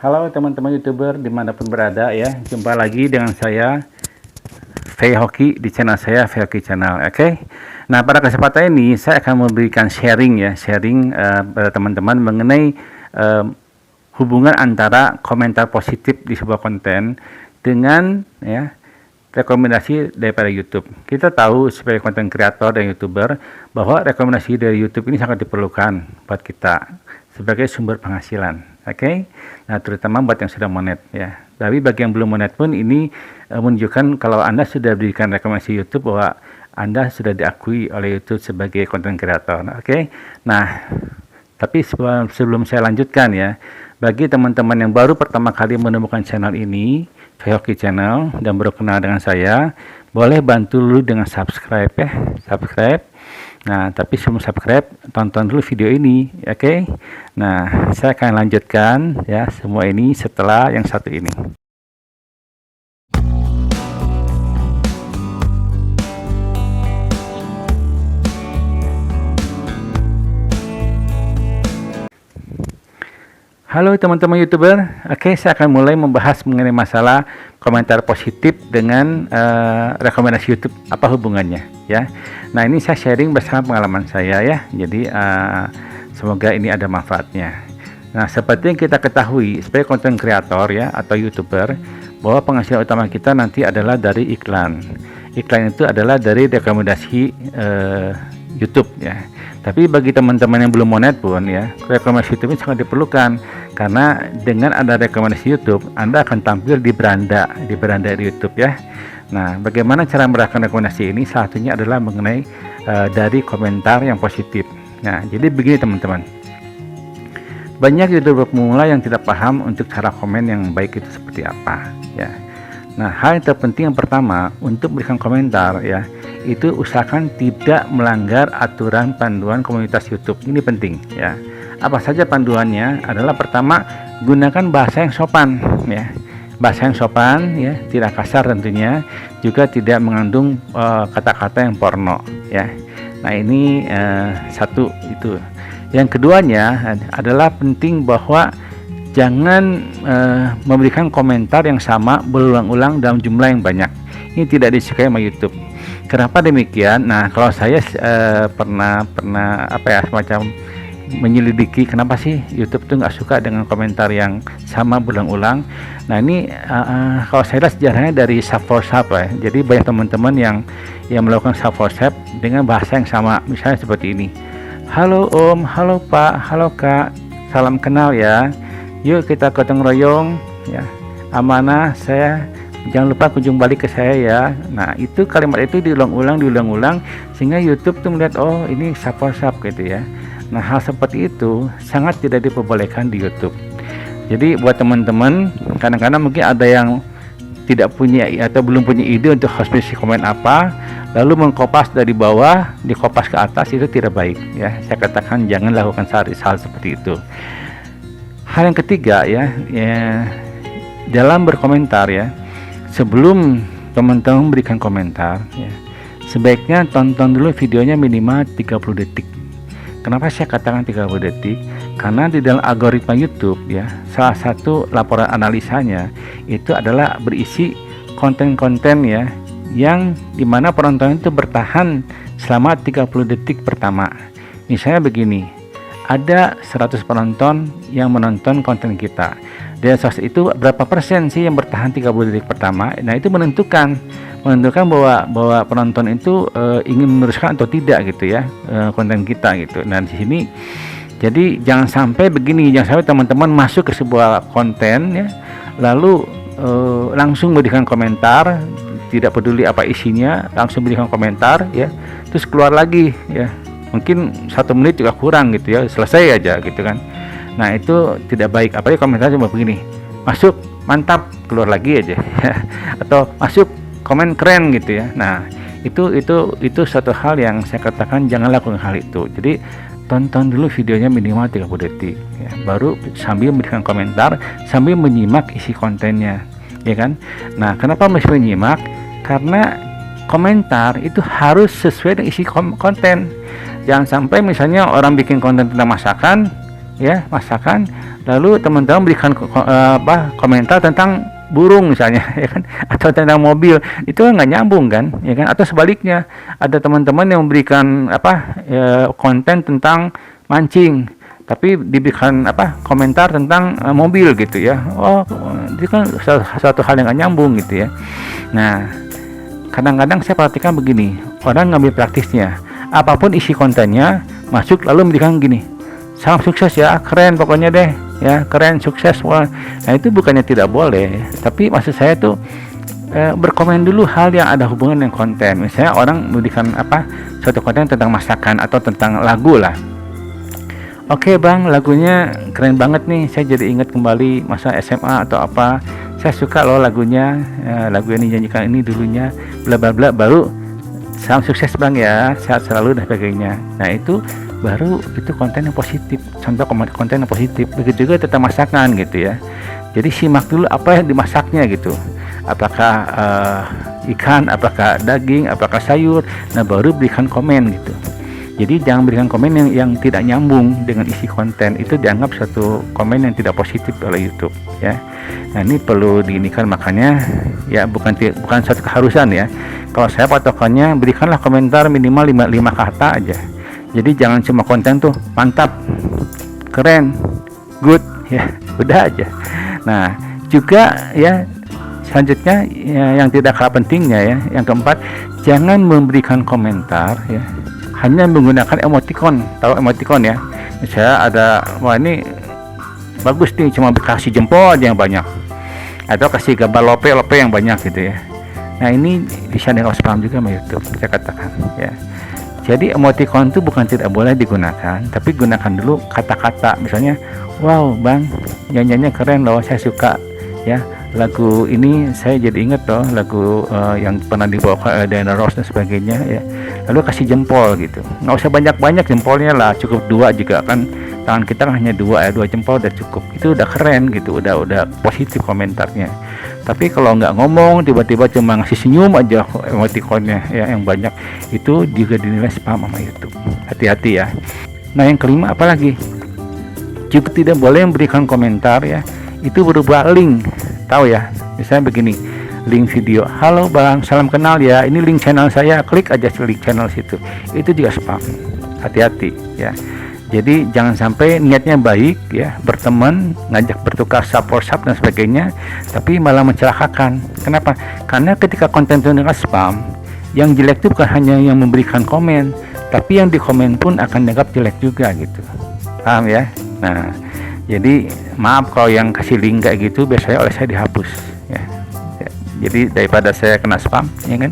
Halo teman-teman YouTuber dimanapun berada ya, jumpa lagi dengan saya Hoki di channel saya Hoki Channel. Oke. Nah, pada kesempatan ini saya akan memberikan sharing pada teman-teman mengenai hubungan antara komentar positif di sebuah konten dengan rekomendasi daripada YouTube. Kita tahu sebagai konten kreator dan YouTuber bahwa rekomendasi dari YouTube ini sangat diperlukan buat kita sebagai sumber penghasilan. Oke. Nah, terutama buat yang sudah monet ya. Tapi bagi yang belum monet pun ini menunjukkan kalau Anda sudah berikan rekomendasi YouTube bahwa Anda sudah diakui oleh YouTube sebagai konten kreator. Oke. Nah, tapi sebelum saya lanjutkan ya, bagi teman-teman yang baru pertama kali menemukan channel ini, Hoki Channel, dan baru kenal dengan saya, boleh bantu dulu dengan subscribe ya, subscribe. Nah, tapi sebelum subscribe, tonton dulu video ini, oke? Nah, saya akan lanjutkan ya semua ini setelah yang satu ini. Halo teman-teman YouTuber, oke, saya akan mulai membahas mengenai masalah komentar positif dengan rekomendasi YouTube, apa hubungannya ya. Nah, ini saya sharing bersama pengalaman saya ya, jadi semoga ini ada manfaatnya. Nah, seperti yang kita ketahui sebagai konten kreator ya atau YouTuber, bahwa penghasilan utama kita nanti adalah dari iklan. Iklan itu adalah dari rekomendasi YouTube ya. Tapi bagi teman-teman yang belum monet pun ya, rekomendasi YouTube ini sangat diperlukan karena dengan ada rekomendasi YouTube, Anda akan tampil di beranda YouTube ya. Nah, bagaimana cara mendapatkan rekomendasi ini? Salah satunya adalah mengenai dari komentar yang positif. Nah, jadi begini teman-teman. Banyak YouTuber pemula yang tidak paham untuk cara komen yang baik itu seperti apa ya. Nah, hal yang terpenting yang pertama untuk berikan komentar ya, itu usahakan tidak melanggar aturan panduan komunitas YouTube. Ini penting ya. Apa saja panduannya? Adalah pertama, gunakan bahasa yang sopan ya. Bahasa yang sopan ya, tidak kasar tentunya, juga tidak mengandung kata-kata yang porno ya. Nah, ini satu itu. Yang keduanya adalah penting bahwa jangan memberikan komentar yang sama berulang-ulang dalam jumlah yang banyak. Ini tidak disukai sama YouTube. Kenapa demikian? Nah, kalau saya pernah semacam menyelidiki kenapa sih YouTube tuh nggak suka dengan komentar yang sama berulang-ulang. Nah, ini kalau saya lihat sejarahnya dari sub for sub ya. Jadi banyak teman-teman yang melakukan sub for sub dengan bahasa yang sama. Misalnya seperti ini. Halo Om, halo Pak, halo Kak, salam kenal ya. Yuk kita gotong royong ya. Amanah, saya jangan lupa kunjung balik ke saya ya. Nah, itu kalimat itu diulang-ulang sehingga YouTube tuh melihat oh ini sap-sap gitu ya. Nah, hal seperti itu sangat tidak diperbolehkan di YouTube. Jadi buat teman-teman, kadang-kadang mungkin ada yang tidak punya atau belum punya ide untuk harus mengisi komen apa, lalu mengkopas dari bawah dikopas ke atas, itu tidak baik ya. Saya katakan jangan lakukan hal seperti itu. Hal yang ketiga ya, dalam berkomentar ya, sebelum teman-teman memberikan komentar ya, sebaiknya tonton dulu videonya minimal 30 detik. Kenapa saya katakan 30 detik? Karena di dalam algoritma YouTube ya, salah satu laporan analisanya itu adalah berisi konten-konten ya, yang dimana penonton itu bertahan selama 30 detik pertama. Misalnya begini, ada 100 penonton yang menonton konten kita. Dari 100 itu berapa persen sih yang bertahan 30 detik pertama? Nah, itu menentukan bahwa penonton itu ingin meneruskan atau tidak gitu ya, konten kita gitu. Nah, di sini jadi jangan sampai begini, jangan sampai teman-teman masuk ke sebuah konten ya, lalu langsung memberikan komentar, tidak peduli apa isinya, langsung berikan komentar ya, terus keluar lagi ya. Mungkin 1 menit juga kurang gitu ya, selesai aja gitu kan. Nah, itu tidak baik, apalagi komentar cuma begini, masuk mantap, keluar lagi aja atau masuk komen keren gitu ya. Nah, itu satu hal yang saya katakan jangan lakukan hal itu. Jadi tonton dulu videonya minimal 30 detik ya, baru sambil memberikan komentar, sambil menyimak isi kontennya ya kan. Nah, kenapa mesti menyimak? Karena komentar itu harus sesuai dengan isi konten. Jangan sampai misalnya orang bikin konten tentang masakan ya, lalu teman-teman berikan komentar tentang burung misalnya, ya kan, atau tentang mobil, itu nggak nyambung kan, ya kan? Atau sebaliknya, ada teman-teman yang memberikan konten tentang mancing, tapi diberikan komentar tentang mobil gitu ya. Itu kan suatu hal yang nggak nyambung gitu ya. Nah, kadang-kadang saya perhatikan begini, orang ngambil praktisnya, apapun isi kontennya masuk lalu memberikan gini, salam sukses ya, keren pokoknya deh ya, keren, sukses. Wah, nah itu bukannya tidak boleh, tapi maksud saya tuh berkomen dulu hal yang ada hubungan dengan konten. Misalnya orang memberikan suatu konten tentang masakan atau tentang lagu lah. Oke bang, lagunya keren banget nih, saya jadi ingat kembali masa SMA atau apa, saya suka loh lagunya, lagu yang dinyanyikan ini dulunya bla bla bla, baru salam sukses bang ya, sehat selalu dan sebagainya. Nah itu baru itu konten yang positif, contoh konten yang positif. Begitu juga tentang masakan gitu ya, jadi simak dulu apa yang dimasaknya gitu, apakah ikan, apakah daging, apakah sayur, nah baru berikan komen gitu. Jadi jangan berikan komen yang tidak nyambung dengan isi konten, itu dianggap suatu komen yang tidak positif oleh YouTube ya. Nah ini perlu diinikan, makanya ya bukan suatu keharusan ya. Kalau saya patokannya berikanlah komentar minimal 5 kata aja. Jadi jangan cuma konten tuh mantap, keren, good ya, udah aja. Nah juga ya selanjutnya ya, yang tidak kalah pentingnya ya, yang keempat, jangan memberikan komentar ya hanya menggunakan emoticon. Tahu emoticon ya? Misalnya ada, wah ini bagus nih, cuma kasih jempol aja yang banyak, atau kasih gambar lope yang banyak gitu ya. Nah ini bisa di-loss spam juga sama YouTube, saya katakan ya. Jadi emoticon itu bukan tidak boleh digunakan, tapi gunakan dulu kata-kata. Misalnya, wow bang, nyanyiannya keren loh, saya suka ya. Lagu ini saya jadi inget loh, lagu yang pernah dibawa Diana Ross dan sebagainya ya. Lalu kasih jempol gitu, nggak usah banyak-banyak jempolnya lah, cukup 2 juga kan, tangan kita kan hanya 2 jempol udah cukup, itu udah keren gitu, udah positif komentarnya. Tapi kalau nggak ngomong, tiba-tiba cuma ngasih senyum aja emoticonnya ya yang banyak, itu juga dinilai spam sama YouTube. Hati-hati ya. Nah yang kelima apalagi, juga tidak boleh memberikan komentar ya itu berupa link. Tahu ya, misalnya begini, link video, halo bang, salam kenal ya, ini link channel saya, klik aja link channel situ, itu juga spam. Hati-hati ya. Jadi jangan sampai niatnya baik ya, berteman, ngajak bertukar WhatsApp dan sebagainya, tapi malah mencelakakan. Kenapa? Karena ketika konten itu dengan spam, yang jelek itu bukan hanya yang memberikan komen, tapi yang dikomen pun akan dianggap jelek juga gitu. Paham ya? Nah, jadi maaf kalau yang kasih link kayak gitu biasanya oleh saya dihapus ya. Jadi daripada saya kena spam ya kan.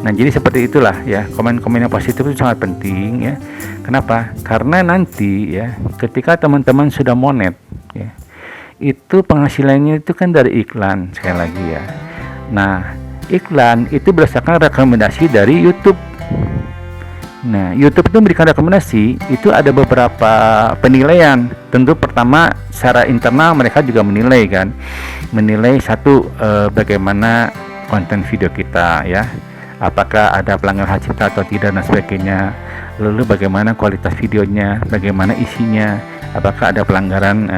Nah jadi seperti itulah ya, komen-komen yang positif itu sangat penting ya. Kenapa? Karena nanti ya ketika teman-teman sudah monet ya, itu penghasilannya itu kan dari iklan sekali lagi ya. Nah iklan itu berdasarkan rekomendasi dari YouTube. Nah, YouTube itu memberikan rekomendasi, itu ada beberapa penilaian. Tentu pertama secara internal mereka juga menilai kan. Menilai satu, bagaimana konten video kita ya. Apakah ada pelanggaran hak cipta atau tidak dan sebagainya. Lalu bagaimana kualitas videonya, bagaimana isinya, apakah ada pelanggaran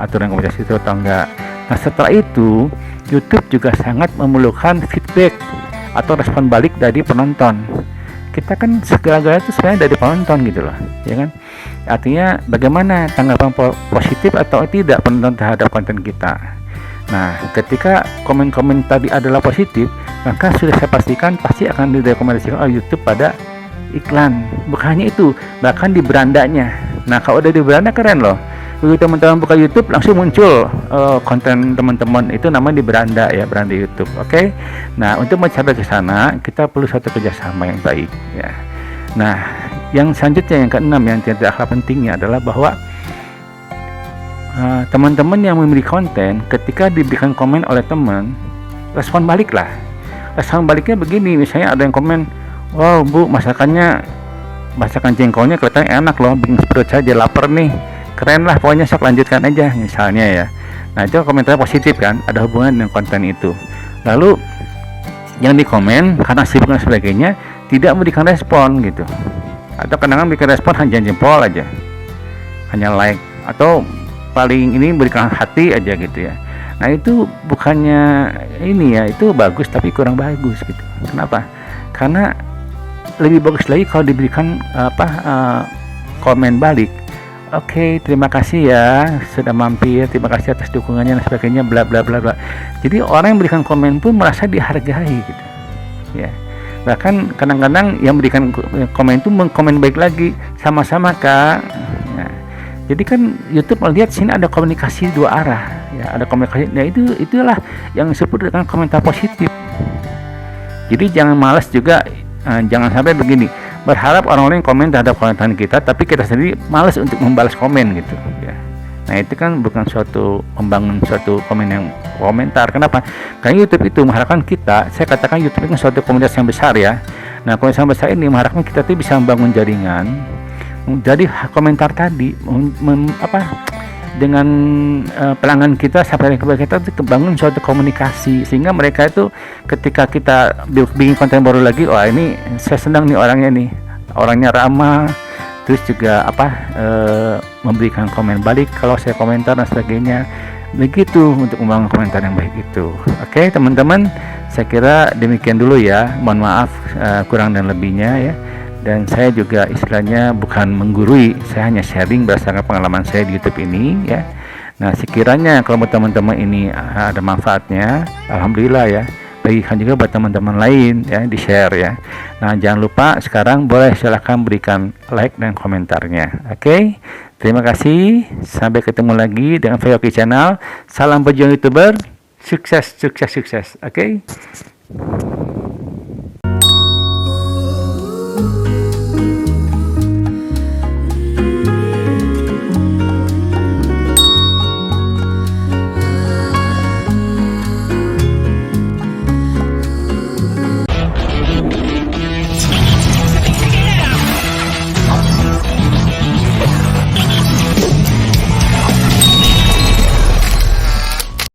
aturan komunitas itu atau enggak. Nah, setelah itu YouTube juga sangat memerlukan feedback atau respon balik dari penonton. Kita kan segala-galanya itu sebenarnya dari penonton gitu loh ya kan, artinya bagaimana tanggapan positif atau tidak penonton terhadap konten kita. Nah ketika komen-komen tadi adalah positif, maka sudah saya pastikan pasti akan direkomendasikan oleh YouTube pada iklan. Bukan hanya itu, bahkan di berandanya. Nah kalau udah di beranda keren loh, begitu teman-teman buka YouTube langsung muncul konten teman-teman itu namanya di beranda ya, beranda YouTube. Oke. Nah untuk mencapai ke sana kita perlu suatu kerjasama yang baik ya. Nah yang selanjutnya yang keenam yang tidak kalah pentingnya adalah bahwa teman-teman yang memiliki konten ketika diberikan komen oleh teman, respon balik lah. Respon baliknya begini, misalnya ada yang komen, wow bu masakan jengkolnya kelihatannya enak loh, bikin perut saya jadi lapar nih, keren lah pokoknya, sok lanjutkan aja misalnya ya. Nah itu komentarnya positif kan, ada hubungan dengan konten itu. Lalu yang dikomen karena sibuk dan sebagainya tidak memberikan respon gitu, atau kadang-kadang memberikan respon hanya jempol aja, hanya like, atau paling ini berikan hati aja gitu ya. Nah itu bukannya ini ya, itu bagus tapi kurang bagus gitu. Kenapa? Karena lebih bagus lagi kalau diberikan komen balik. Oke, terima kasih ya sudah mampir, terima kasih atas dukungannya dan sebagainya, bla bla bla bla. Jadi orang yang berikan komen pun merasa dihargai gitu ya. Bahkan kadang-kadang yang berikan komen itu mengkomen baik lagi, sama-sama kak. Nah, jadi kan YouTube melihat sini ada komunikasi dua arah ya, ada komunikasi. Nah itulah yang disebut dengan komentar positif. Jadi jangan malas juga, jangan sampai begini, berharap orang-orang yang komen terhadap konten kita tapi kita sendiri malas untuk membalas komen gitu ya. Nah itu kan bukan suatu membangun suatu komentar. Kenapa? Karena YouTube itu mengharapkan kita, saya katakan YouTube itu suatu komunitas yang besar ya. Nah komunitas yang besar ini mengharapkan kita tuh bisa membangun jaringan. Jadi komentar tadi dengan pelanggan kita sampai kepada kita itu kebangun suatu komunikasi, sehingga mereka itu ketika kita bikin konten baru lagi, wah ini saya senang nih orangnya ramah, terus juga memberikan komen balik kalau saya komentar dan sebagainya, begitu untuk membangun komentar yang baik itu. Oke teman-teman, saya kira demikian dulu ya, mohon maaf kurang dan lebihnya ya. Dan saya juga istilahnya bukan menggurui, saya hanya sharing berdasarkan pengalaman saya di YouTube ini ya. Nah sekiranya kalau buat teman-teman ini ada manfaatnya, alhamdulillah ya, bagikan juga buat teman-teman lain ya, di share ya. Nah jangan lupa sekarang boleh silahkan berikan like dan komentarnya. Oke, terima kasih, sampai ketemu lagi dengan Fayoki Channel. Salam pejuang YouTuber, sukses. Oke.